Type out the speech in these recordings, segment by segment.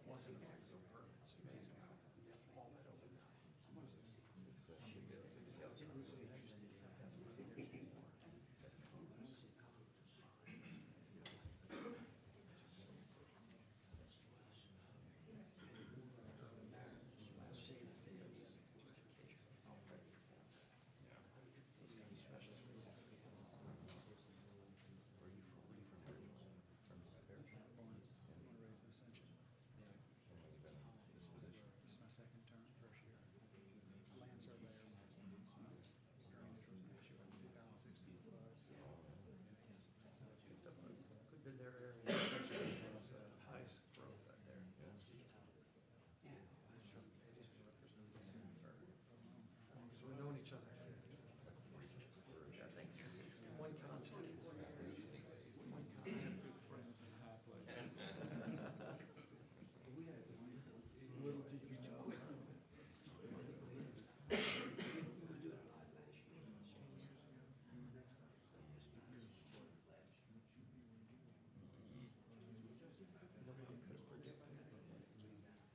wasn't a fix of permits, so basically all that opened up. This is my second term, first year. Land surveyor. Drainage was an issue in 2016. Could be their area, was highest growth out there. Because we've known each other. Yeah, thanks. One constant. One constant. Little did you know. Nobody could have predicted it.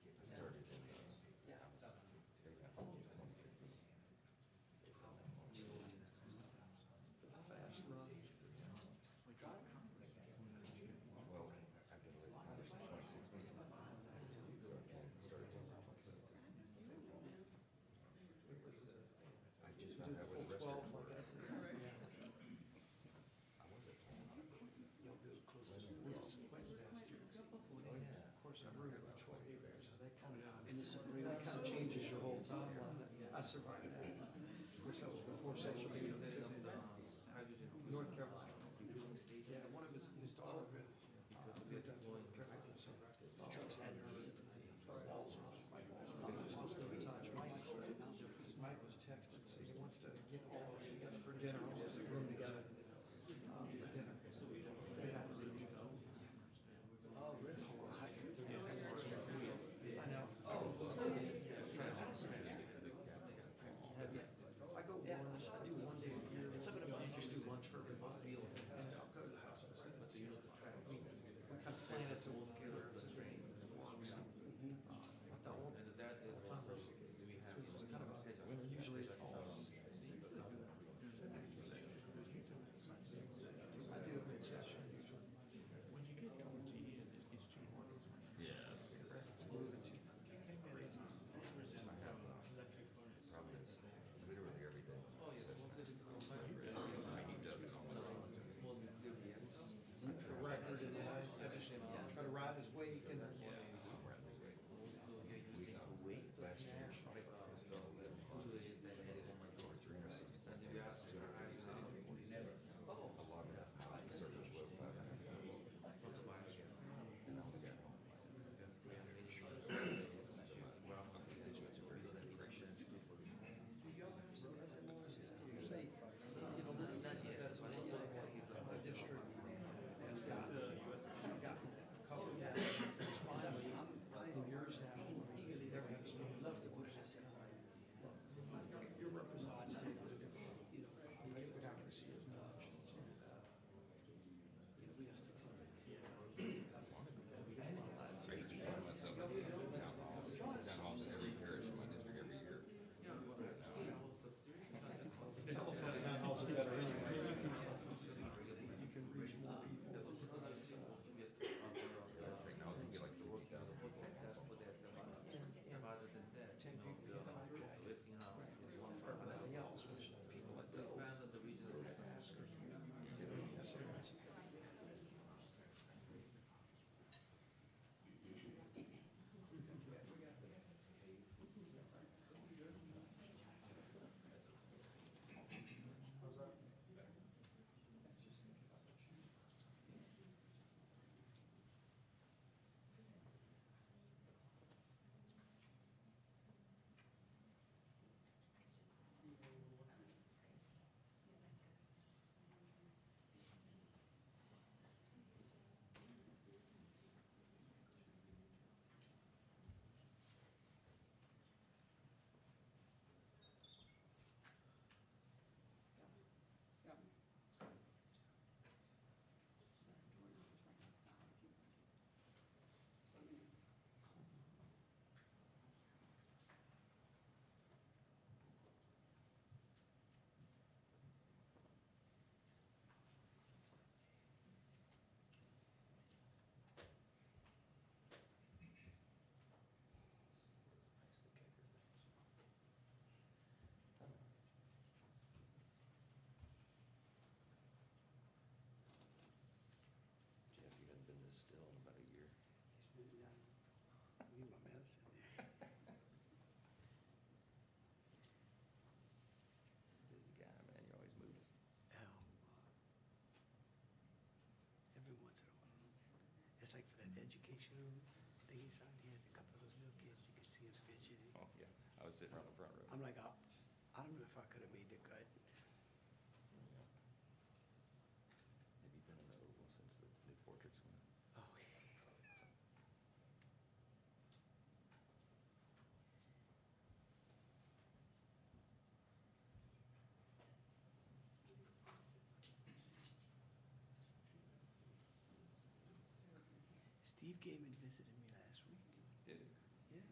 I started in State House. Fast run. Well, I've been with since 2016, so I started in 2017. It was, I just found out where the rest of 12 like that. I was at home. Yes, Quentin last year. Oh, yeah. Of course, I'm rooting with Troy Bear, so that kind of changes your whole timeline. I survived that. Of course, that was before social media. North Carolina. Yeah, one of his daughter, lived up North Carolina, so Chuck's had her balls. Still in touch. Mike was texting, so he wants to get all of us together for dinner, all of us in a room together for dinner. They had to review it. Oh, that's hard. I know. I go one, I do one day a year. Something about just do lunch for everybody. And I'll go to the house and sit. We kind of plan it to work together. It's a great works. The old time it's kind of usually it falls. I do a mid-session usually. When you get going to eat, it's too hard. Yes. It's moving too crazy. Problem is, literally every day. He does it almost. The record, and then I try to ride his wake, and then Last year, a lot of that service was 5.5. And I only got home. Constituents are very gracious. That's my district. Got covered that. It's fine. Leave my medicine there. Busy guy, man, you're always moving. Hell, every once in a while. It's like for that educational thing he signed, he had a couple of those little kids, you could see him fidgeting. Oh, yeah, I was sitting around the front row. I'm like, I don't know if I could have made the cut. Yeah. Have you been in the Oval since the new portraits went up? Oh, Steve came and visited me last week. Did it? Yeah,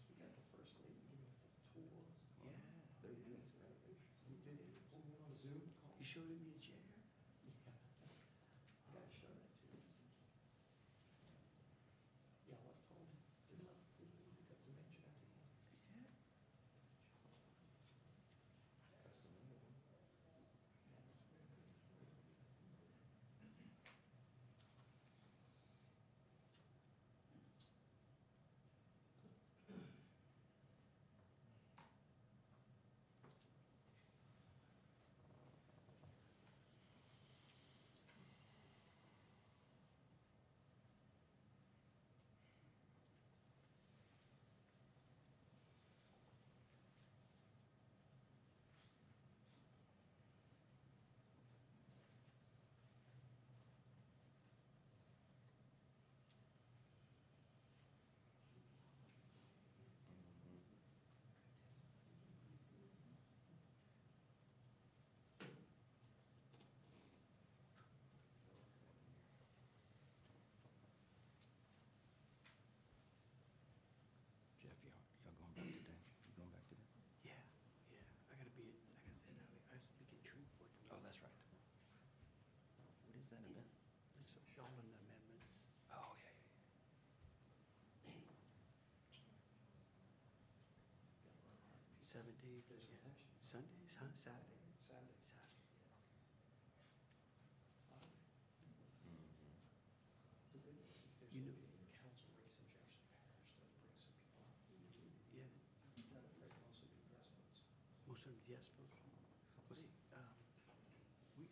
We got the first lady, give me a full tour. yeah. They're yeah. good, right? You did, pull me on a Zoom call. You showed him your chair? Yeah. I gotta show that to you. Yeah, left home, didn't leave the mansion out of here. Yeah. Custom made. Jeff, y'all going back today? You going back today? Yeah, yeah. I gotta be, like I said, I have to be in Shreveport Oh, tomorrow. that's right. What is that event? It's all in the amendments. Oh, yeah, yeah, yeah. 7 days. There's yeah. election. Sundays, huh? Saturday? Saturday. Saturday, yeah. Mhm. The good news, there's You gonna know- be a council race in Jefferson Parish, that'll bring some people out. Yeah, That'll bring mostly be yes votes. most of them, yes, folks. Well, see,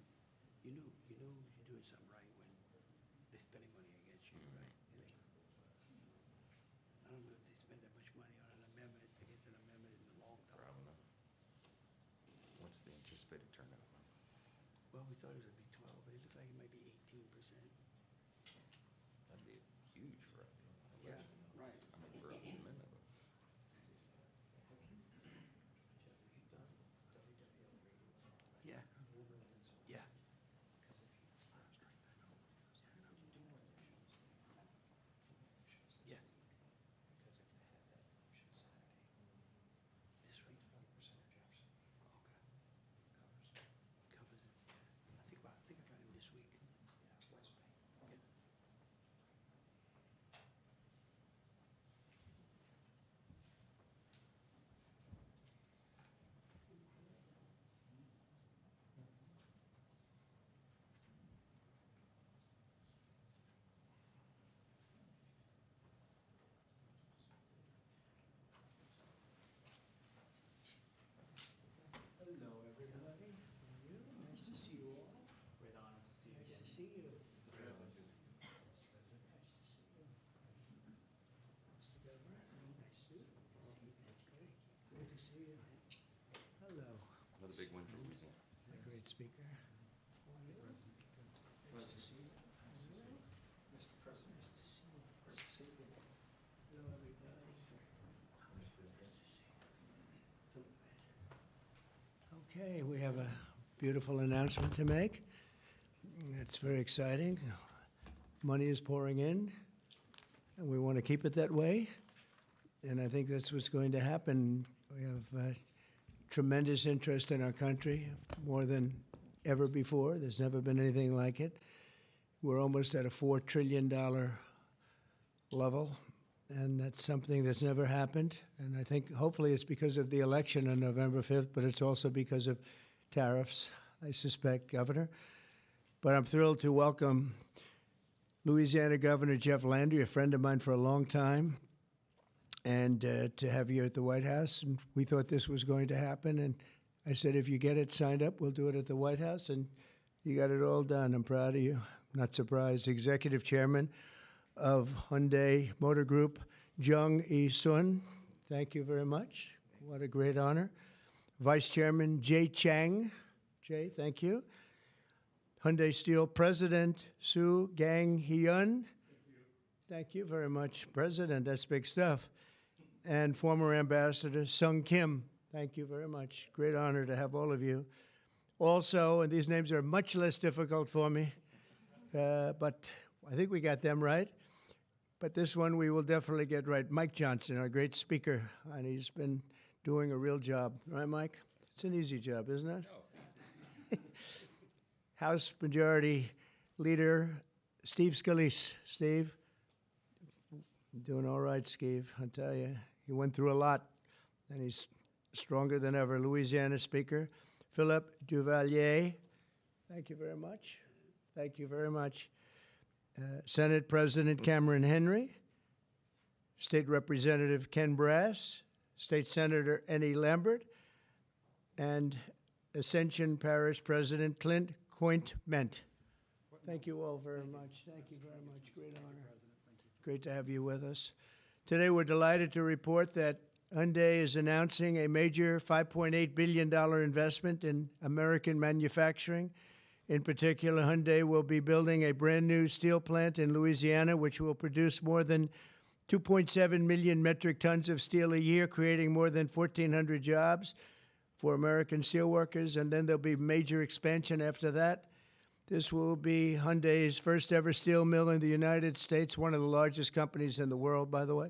we, you're doing something right when they're spending money against you, right? And I don't know if they spend that much money on an amendment, against an amendment in the long term. Probably not. What's the anticipated turnout? Well, we thought it was gonna be 12, but it looked like it might be 18%. That'd be huge for a Yeah, election. right. I mean, for an amendment. Jeff, have you done WWL radio and all that? Yeah. Norman and so on? Yeah. Because if you, if you do one of your shows, shows this Yeah. week, because if they had that election Saturday, This be week. 20% of Jefferson Okay. covers. Covers it, yeah. I think I got him this week. Yeah, West Bank. Yeah. Hello, everybody. How are you? Nice to see you all. Great honor to see you Nice again. to see you. Mr. President. Nice to see you. Mr. Governor, nice suit. Good to see you. Hello. Another big win for Louisiana. Great speaker. Nice to see you. Mr. President. Nice to see you. Nice to see you. Hello, everybody. Okay, we have a beautiful announcement to make. It's very exciting. Money is pouring in, and we want to keep it that way. And I think that's what's going to happen. We have tremendous interest in our country, more than ever before. There's never been anything like it. We're almost at a $4 trillion level, and that's something that's never happened. And I think hopefully it's because of the election on November 5th, but it's also because of tariffs, I suspect, Governor. But I'm thrilled to welcome Louisiana Governor Jeff Landry, a friend of mine for a long time, and to have you at the White House. And we thought this was going to happen, and I said, if you get it signed up, we'll do it at the White House, and you got it all done. I'm proud of you. Not surprised. Executive Chairman of Hyundai Motor Group, Jung E-sun. Thank you very much. What a great honor. Vice Chairman Jay Chang. Jay, thank you. Hyundai Steel President Soo Gang-hyun. Thank you very much. President, that's big stuff. And former Ambassador Sung Kim. Thank you very much. Great honor to have all of you. Also, and these names are much less difficult for me, but I think we got them right. But this one we will definitely get right. Mike Johnson, our great speaker, and he's been doing a real job. Right, Mike? It's an easy job, isn't it? House Majority Leader Steve Scalise. Steve, doing all right, Steve. I tell you, he went through a lot, and he's stronger than ever. Louisiana Speaker Philip Duvalier. Thank you very much. Thank you very much. Senate President Cameron Henry, State Representative Ken Brass, State Senator Annie Lambert, and Ascension Parish President Clint Cointment. Thank you all very much. Thank you very much. Great honor. Great to have you with us. Today we're delighted to report that Hyundai is announcing a major $5.8 billion investment in American manufacturing. In particular, Hyundai will be building a brand new steel plant in Louisiana, which will produce more than 2.7 million metric tons of steel a year, creating more than 1,400 jobs for American steelworkers. And then there'll be major expansion after that. This will be Hyundai's first ever steel mill in the United States, one of the largest companies in the world, by the way,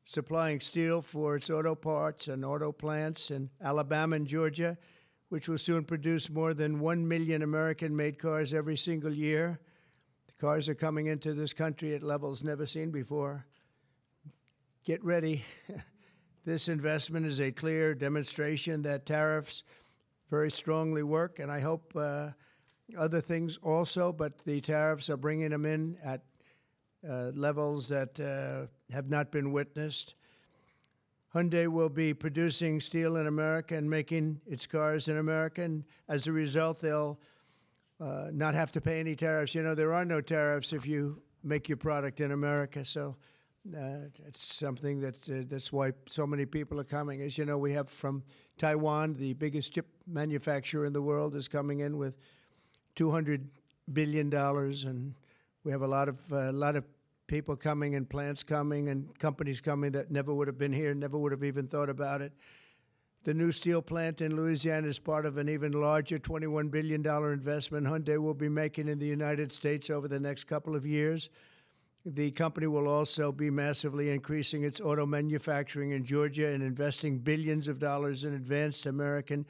supplying steel for its auto parts and auto plants in Alabama and Georgia, which will soon produce more than 1 million American-made cars every single year. The cars are coming into this country at levels never seen before. Get ready. This investment is a clear demonstration that tariffs very strongly work, and I hope other things also, but the tariffs are bringing them in at levels that have not been witnessed. Hyundai will be producing steel in America and making its cars in America, and as a result, they'll not have to pay any tariffs. You know, there are no tariffs if you make your product in America, so it's something that's why so many people are coming. As you know, we have from Taiwan, the biggest chip manufacturer in the world, is coming in with $200 billion, and we have a lot of people coming and plants coming and companies coming that never would have been here, never would have even thought about it. The new steel plant in Louisiana is part of an even larger $21 billion investment Hyundai will be making in the United States over the next couple of years. The company will also be massively increasing its auto manufacturing in Georgia and investing billions of dollars in advanced American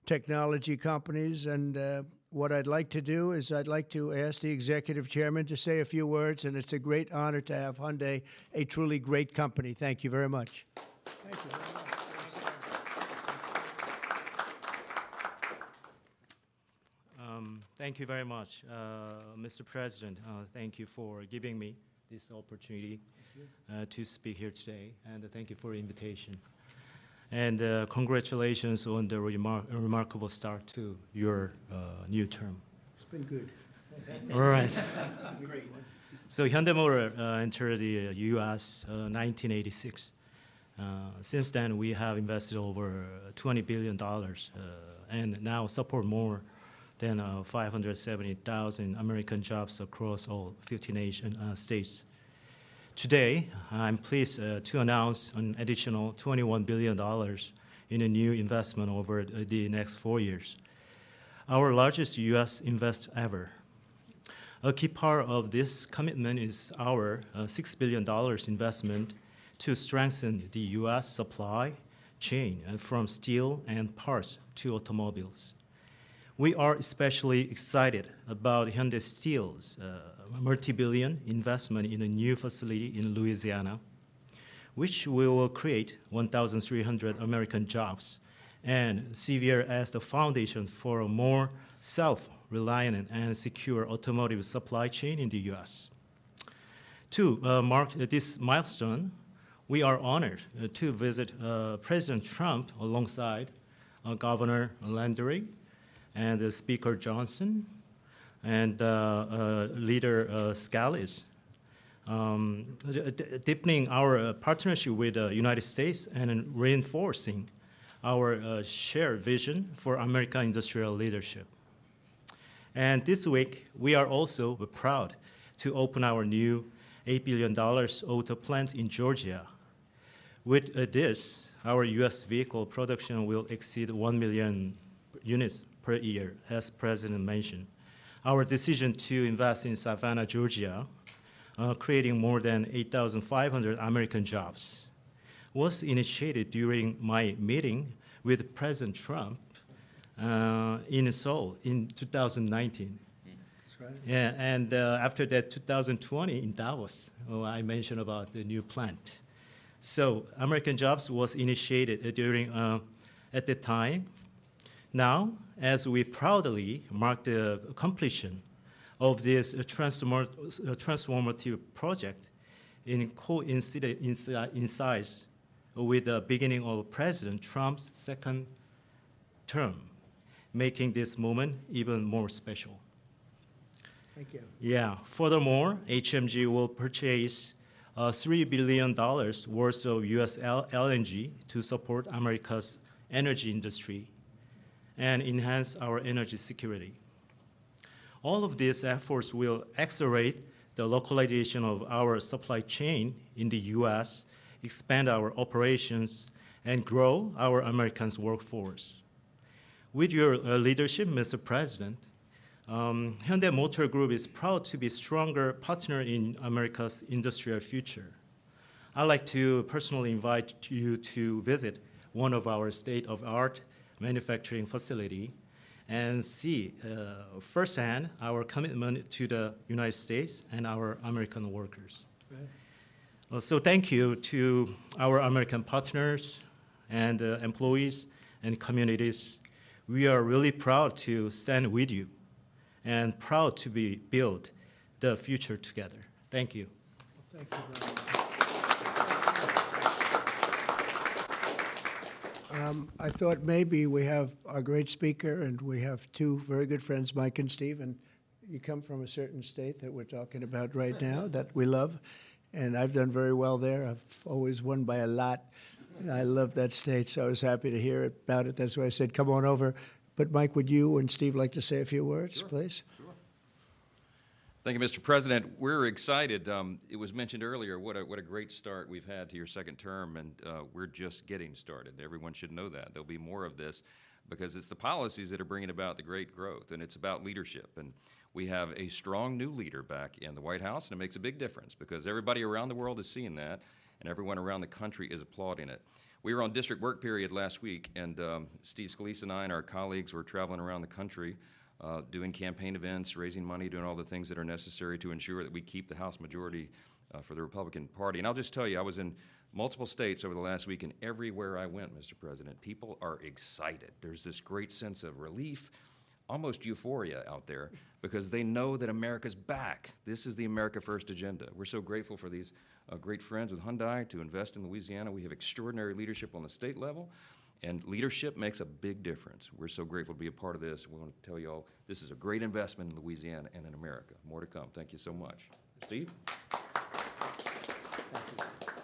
technology companies. And what I'd like to do is I'd like to ask the executive chairman to say a few words, and it's a great honor to have Hyundai, a truly great company. Thank you very much. Thank you very much. Thank you very much, Mr. President. Thank you for giving me this opportunity to speak here today, and thank you for the invitation. And congratulations on the remarkable start to your new term. It's been good. All right. It's been great. So Hyundai Motor entered the U.S. 1986. Since then, we have invested over $20 billion and now support more than 570,000 American jobs across all 50 states. Today, I'm pleased to announce an additional $21 billion in a new investment over the next 4 years, our largest U.S. invest ever. A key part of this commitment is our $6 billion investment to strengthen the U.S. supply chain from steel and parts to automobiles. We are especially excited about Hyundai Steel's multi-billion investment in a new facility in Louisiana, which will create 1,300 American jobs and serve as the foundation for a more self-reliant and secure automotive supply chain in the U.S. To mark this milestone, we are honored to visit President Trump alongside Governor Landry and Speaker Johnson and Leader Scalise, deepening our partnership with the United States and reinforcing our shared vision for American industrial leadership. And this week, we are also proud to open our new $8 billion auto plant in Georgia. With this, our U.S. vehicle production will exceed 1 million units per year, as President mentioned. Our decision to invest in Savannah, Georgia, creating more than 8,500 American jobs, was initiated during my meeting with President Trump in Seoul in 2019. That's right. Yeah, and after that, 2020 in Davos, I mentioned about the new plant. So American Jobs was initiated during at the time. Now, as we proudly mark the completion of this transformative project, coincides with the beginning of President Trump's second term, making this moment even more special. Thank you. Yeah. Furthermore, HMG will purchase $3 billion worth of U.S. LNG to support America's energy industry and enhance our energy security. All of these efforts will accelerate the localization of our supply chain in the U.S., expand our operations, and grow our American workforce. With your leadership, Mr. President, Hyundai Motor Group is proud to be a stronger partner in America's industrial future. I'd like to personally invite you to visit one of our state-of-the-art manufacturing facility and see firsthand our commitment to the United States and our American workers. Right. So thank you to our American partners and employees and communities. We are really proud to stand with you and proud to build the future together. Thank you. Well, thank you very much. I thought maybe we have our great speaker, and we have two very good friends, Mike and Steve, and you come from a certain state that we're talking about right now that we love, and I've done very well there. I've always won by a lot. I love that state, so I was happy to hear about it. That's why I said, come on over. But Mike, would you and Steve like to say a few words, please? Sure. Thank you, Mr. President. We're excited. It was mentioned earlier what a great start we've had to your second term, and we're just getting started. Everyone should know that. There'll be more of this because it's the policies that are bringing about the great growth, and it's about leadership. And we have a strong new leader back in the White House, and it makes a big difference because everybody around the world is seeing that, and everyone around the country is applauding it. We were on district work period last week, and Steve Scalise and I and our colleagues were traveling around the country doing campaign events, raising money, doing all the things that are necessary to ensure that we keep the House majority for the Republican Party. And I'll just tell you, I was in multiple states over the last week, and everywhere I went, Mr. President, people are excited. There's this great sense of relief, almost euphoria out there, because they know that America's back. This is the America First agenda. We're so grateful for these great friends with Hyundai to invest in Louisiana. We have extraordinary leadership on the state level, and leadership makes a big difference. We're so grateful to be a part of this. We want to tell you all this is a great investment in Louisiana and in America. More to come. Thank you so much. Steve?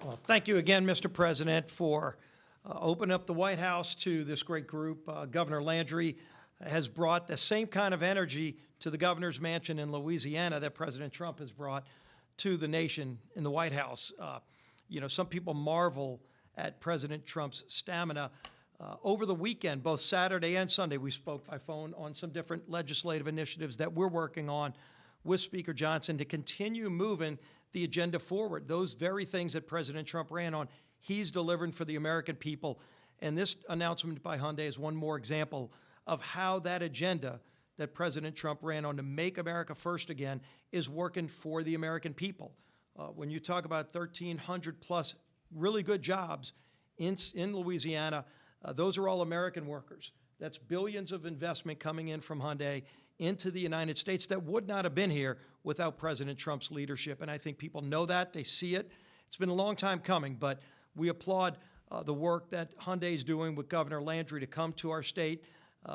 Well, thank you again, Mr. President, for opening up the White House to this great group. Governor Landry has brought the same kind of energy to the governor's mansion in Louisiana that President Trump has brought to the nation in the White House. You know, some people marvel at President Trump's stamina. Over the weekend, both Saturday and Sunday, we spoke by phone on some different legislative initiatives that we're working on with Speaker Johnson to continue moving the agenda forward. Those very things that President Trump ran on, he's delivering for the American people. And this announcement by Hyundai is one more example of how that agenda that President Trump ran on to make America first again is working for the American people. When you talk about 1,300 plus really good jobs in Louisiana, those are all American workers. That's billions of investment coming in from Hyundai into the United States that would not have been here without President Trump's leadership. And I think people know that, they see it. It's been a long time coming, but we applaud the work that Hyundai is doing with Governor Landry to come to our state.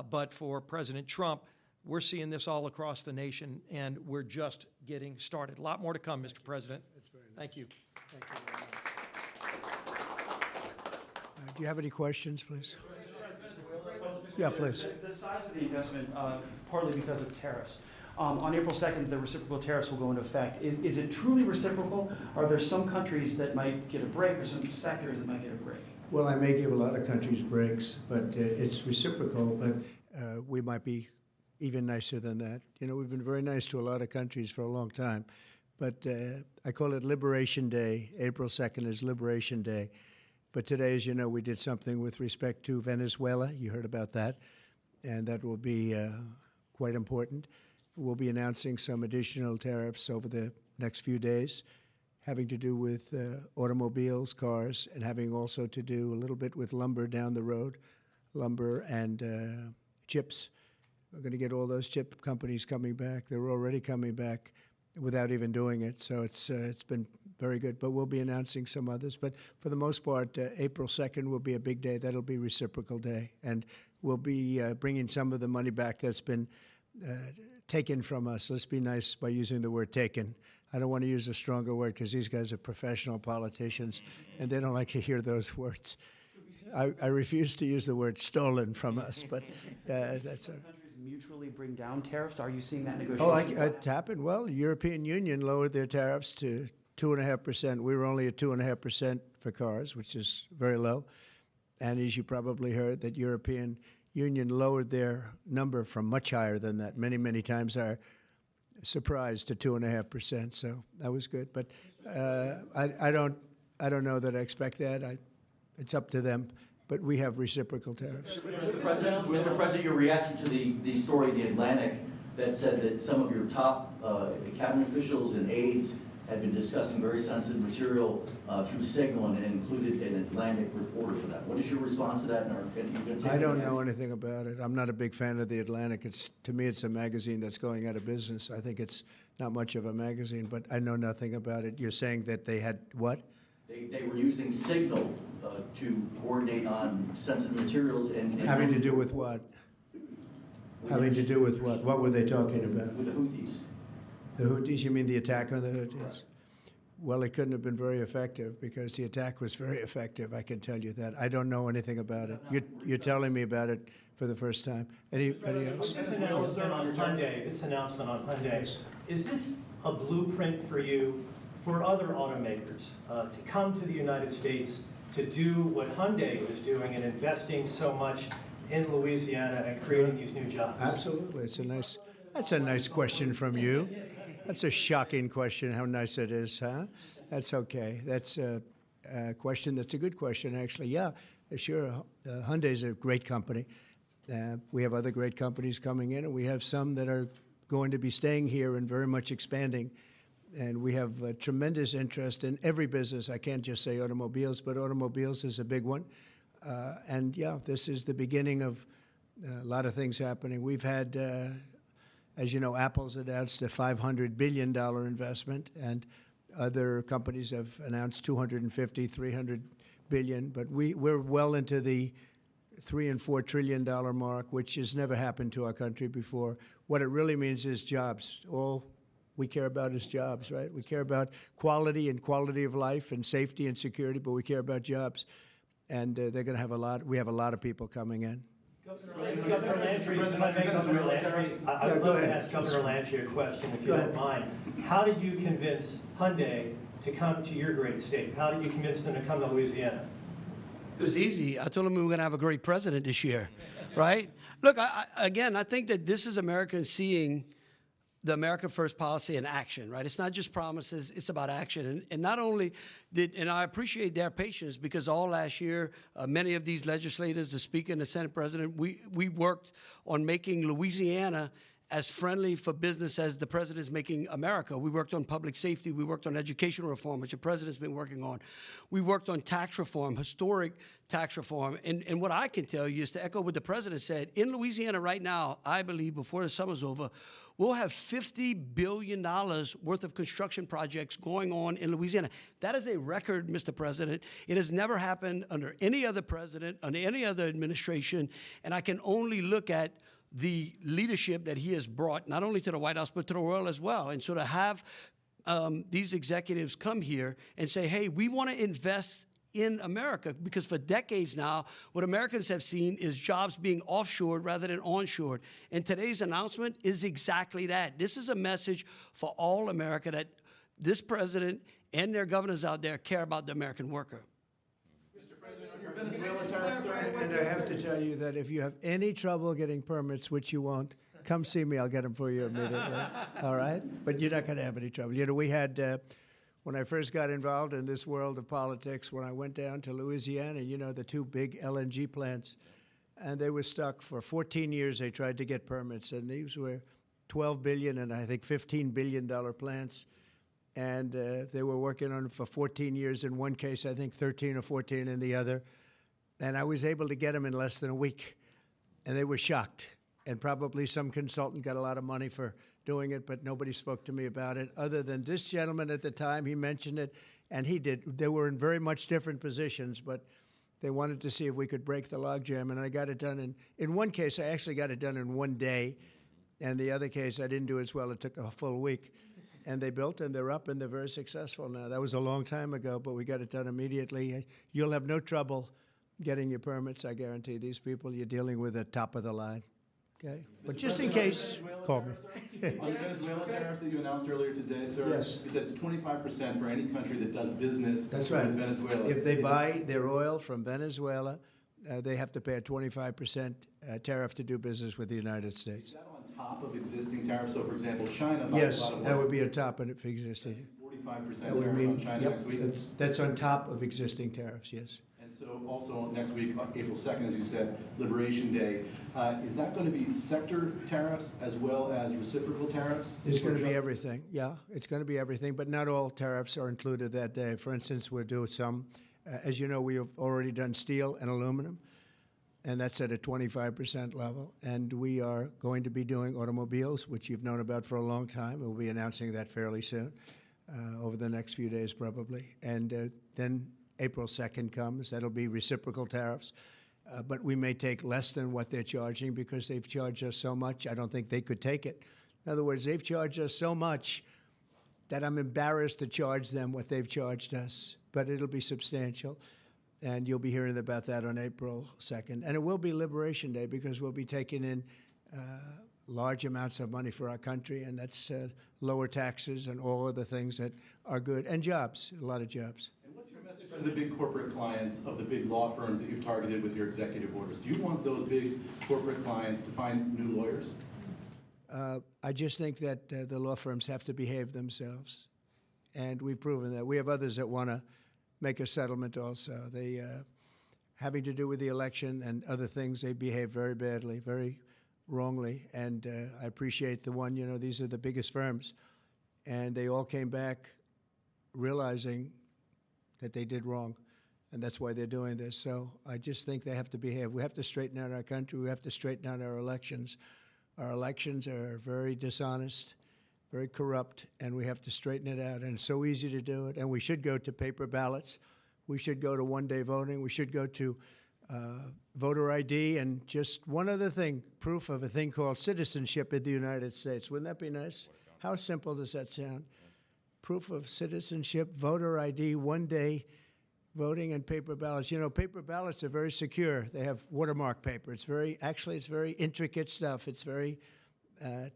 But for President Trump, we're seeing this all across the nation, and we're just getting started. A lot more to come, Mr. President. Thank you. Thank you very much. Do you have any questions, please? Yeah, please. The size of the investment, partly because of tariffs. On April 2nd, the reciprocal tariffs will go into effect. Is it truly reciprocal? Are there some countries that might get a break or some sectors that might get a break? Well, I may give a lot of countries breaks, but it's reciprocal, but we might be even nicer than that. You know, we've been very nice to a lot of countries for a long time, but I call it Liberation Day. April 2nd is Liberation Day. But today, as you know, we did something with respect to Venezuela. You heard about that, and that will be quite important. We'll be announcing some additional tariffs over the next few days, having to do with automobiles, cars, and having also to do a little bit with lumber down the road, lumber and chips. We're going to get all those chip companies coming back. They're already coming back without even doing it, so it's been very good. But we'll be announcing some others. But for the most part, April 2nd will be a big day. That'll be reciprocal day, and we'll be bringing some of the money back that's been taken from us. Let's be nice by using the word taken. I don't want to use a stronger word because these guys are professional politicians, and they don't like to hear those words. I refuse to use the word stolen from us, but that's a... Countries mutually bring down tariffs? Are you seeing that Oh, negotiation? it happened. Well, the European Union lowered their tariffs to 2.5%. We were only at 2.5% for cars, which is very low. And as you probably heard, that European Union lowered their number from much higher than that, many, many times our surprise, to 2.5%. So that was good. But I don't know that I expect that. It's up to them. But we have reciprocal tariffs. Mr. President, your reaction to the story in The Atlantic that said that some of your top cabinet officials and aides had been discussing very sensitive material through Signal and included an Atlantic reporter for that. What is your response to that? I don't know anything about it. I'm not a big fan of The Atlantic. To me, it's a magazine that's going out of business. I think it's not much of a magazine, but I know nothing about it. You're saying that they had what? They were using Signal to coordinate on sensitive materials and Having to do with what? Having to do with what? What were they talking about? with the Houthis. The Houthis? You mean the attack on the Houthis? Well, it couldn't have been very effective because the attack was very effective. I can tell you that. I don't know anything about it. You're telling me about it for the first time. Anybody else? This announcement on Hyundai, is this a blueprint for you for other automakers to come to the United States to do what Hyundai was doing and investing so much in Louisiana and creating these new jobs? Absolutely. That's a nice question from you. That's a shocking question, how nice it is, huh? That's okay. That's a question that's a good question, actually. Yeah, sure. Hyundai's a great company. We have other great companies coming in, and we have some that are going to be staying here and very much expanding. And we have tremendous interest in every business. I can't just say automobiles, but automobiles is a big one. And yeah, this is the beginning of a lot of things happening. We've had, as you know, Apple's announced a $500 billion investment, and other companies have announced $250, $300 billion. But we're well into the $3 and $4 trillion mark, which has never happened to our country before. What it really means is jobs. All we care about is jobs, right? We care about quality and quality of life and safety and security, but we care about jobs. And they're going to have we have a lot of people coming in. Governor Landry, if I may, Governor Landry, I would love to ask Governor Landry a question, if you don't mind. How did you convince Hyundai to come to your great state? How did you convince them to come to Louisiana? It was easy. I told them we were going to have a great president this year, right? Look, again, I think that this is Americans seeing the America First policy in action, right? It's not just promises, it's about action. And not only and I appreciate their patience, because all last year, many of these legislators, the Speaker and the Senate President, we worked on making Louisiana as friendly for business as the president is making America. We worked on public safety. We worked on education reform, which the president's been working on. We worked on tax reform, historic tax reform. And what I can tell you is to echo what the president said, in Louisiana right now, I believe before the summer's over, we'll have $50 billion worth of construction projects going on in Louisiana. That is a record, Mr. President. It has never happened under any other president, under any other administration, and I can only look at the leadership that he has brought, not only to the White House, but to the world as well. And so to have these executives come here and say, hey, we want to invest in America, because for decades now, what Americans have seen is jobs being offshored rather than onshored. And today's announcement is exactly that. This is a message for all America that this president and their governors out there care about the American worker. And I have to tell you that if you have any trouble getting permits, which you won't, come see me. I'll get them for you immediately. All right? But you're not going to have any trouble. You know, we had, when I first got involved in this world of politics, when I went down to Louisiana, you know, the two big LNG plants, and they were stuck for 14 years. They tried to get permits, and these were $12 billion and I think $15 billion plants. And they were working on it for 14 years in one case, I think 13 or 14 in the other. And I was able to get them in less than a week. And they were shocked. And probably some consultant got a lot of money for doing it, but nobody spoke to me about it, other than this gentleman at the time. He mentioned it, and he did. They were in very much different positions, but they wanted to see if we could break the logjam, and I got it done. In one case, I actually got it done in one day, and the other case, I didn't do as well. It took a full week. And they built, and they're up, and they're very successful now. That was a long time ago, but we got it done immediately. You'll have no trouble getting your permits, I guarantee. These people you're dealing with are top of the line. Okay? But just in case, call me. On the Venezuela tariffs that you announced earlier today, sir, Yes. you said it's 25% for any country that does business That's with right. Venezuela. If they Is buy their oil from Venezuela, they have to pay a 25% tariff to do business with the United States. that on top of existing tariffs? So, for example, China buys Yes, a lot of that oil. would be a top of it existing. 45% That would tariff mean, on China yep, next week. that's on top of existing tariffs, yes. And so also next week, April 2nd, as you said, Liberation Day. Is that going to be sector tariffs as well as reciprocal tariffs? It's going to be everything, yeah. It's going to be everything, but not all tariffs are included that day. For instance, we'll do some, as you know, we have already done steel and aluminum, and that's at a 25% level. And we are going to be doing automobiles, which you've known about for a long time. We'll be announcing that fairly soon, over the next few days probably. And then April 2nd comes. That'll be reciprocal tariffs. But we may take less than what they're charging because they've charged us so much. I don't think they could take it. In other words, they've charged us so much that I'm embarrassed to charge them what they've charged us. But it'll be substantial. And you'll be hearing about that on April 2nd. And it will be Liberation Day because we'll be taking in large amounts of money for our country, and that's lower taxes and all of the things that are good, and jobs, a lot of jobs. And what's your message to the big corporate clients of the big law firms that you've targeted with your executive orders? Do you want those big corporate clients to find new lawyers? I just think that the law firms have to behave themselves, and we've proven that. We have others that want to make a settlement also. They, having to do with the election and other things, they behave very badly, very wrongly, and I appreciate the one, you know, these are the biggest firms, and they all came back realizing that they did wrong, and that's why they're doing this. So I just think they have to behave. We have to straighten out our country. We have to straighten out our elections. Our elections are very dishonest, very corrupt, and we have to straighten it out. And it's so easy to do it. And we should go to paper ballots. We should go to one-day voting. We should go to voter ID. And just one other thing, proof of a thing called citizenship in the United States. Wouldn't that be nice? How simple does that sound? Proof of citizenship, voter ID, one-day voting, and paper ballots. You know, paper ballots are very secure. They have watermark paper. It's very intricate stuff. It's very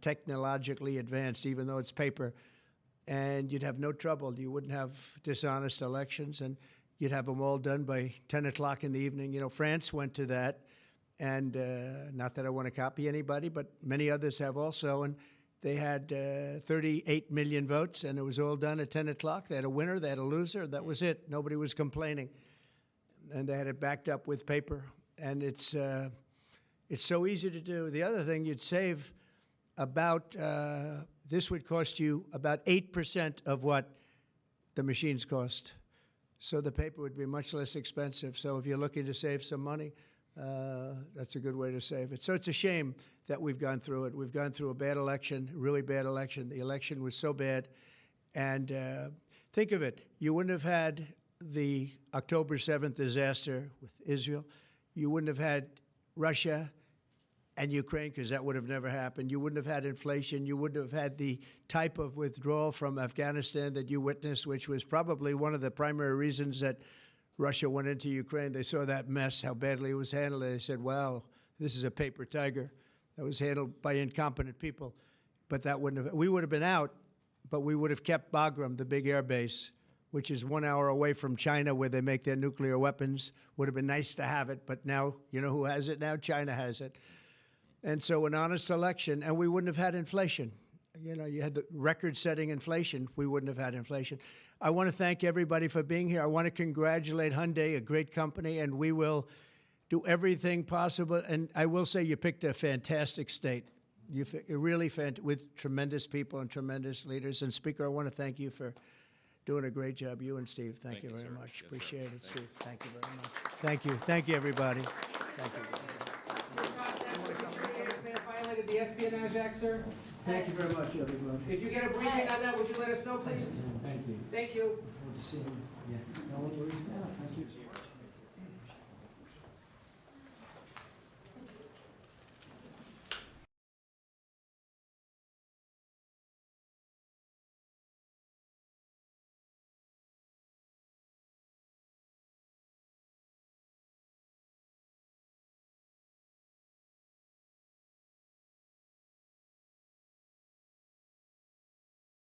technologically advanced, even though it's paper. And you'd have no trouble. You wouldn't have dishonest elections, and you'd have them all done by 10 o'clock in the evening. You know, France went to that, and not that I want to copy anybody, but many others have also. And they had 38 million votes, and it was all done at 10 o'clock. They had a winner, they had a loser. That was it. Nobody was complaining. And they had it backed up with paper. And it's so easy to do. The other thing, you'd save this would cost you about 8% of what the machines cost. So the paper would be much less expensive. So if you're looking to save some money, that's a good way to save it. So it's a shame that we've gone through it. We've gone through a bad election, really bad election. The election was so bad. And think of it, you wouldn't have had the October 7th disaster with Israel. You wouldn't have had Russia and Ukraine, because that would have never happened. You wouldn't have had inflation. You wouldn't have had the type of withdrawal from Afghanistan that you witnessed, which was probably one of the primary reasons that Russia went into Ukraine. They saw that mess, how badly it was handled. They said, wow, this is a paper tiger that was handled by incompetent people. But that wouldn't have, we would have been out, but we would have kept Bagram, the big air base, which is 1 hour away from China where they make their nuclear weapons. Would have been nice to have it, but now, you know who has it now? China has it. And so an honest election, and we wouldn't have had inflation. You know, you had the record-setting inflation. We wouldn't have had inflation. I want to thank everybody for being here. I want to congratulate Hyundai, a great company, and we will do everything possible. And I will say you picked a fantastic state. Really with tremendous people and tremendous leaders. And Speaker, I want to thank you for doing a great job. You and Steve, thank you very much. Yes, Appreciate it, Thank Steve. Thank you very much. Thank you. Thank you, everybody. Thank you. Violated the Espionage Act, sir. Thank you very much, everybody. If you get a briefing on that, would you let us know, please? Thank you. Thank you. Good to see you. Yeah. No worries, man. Thank you.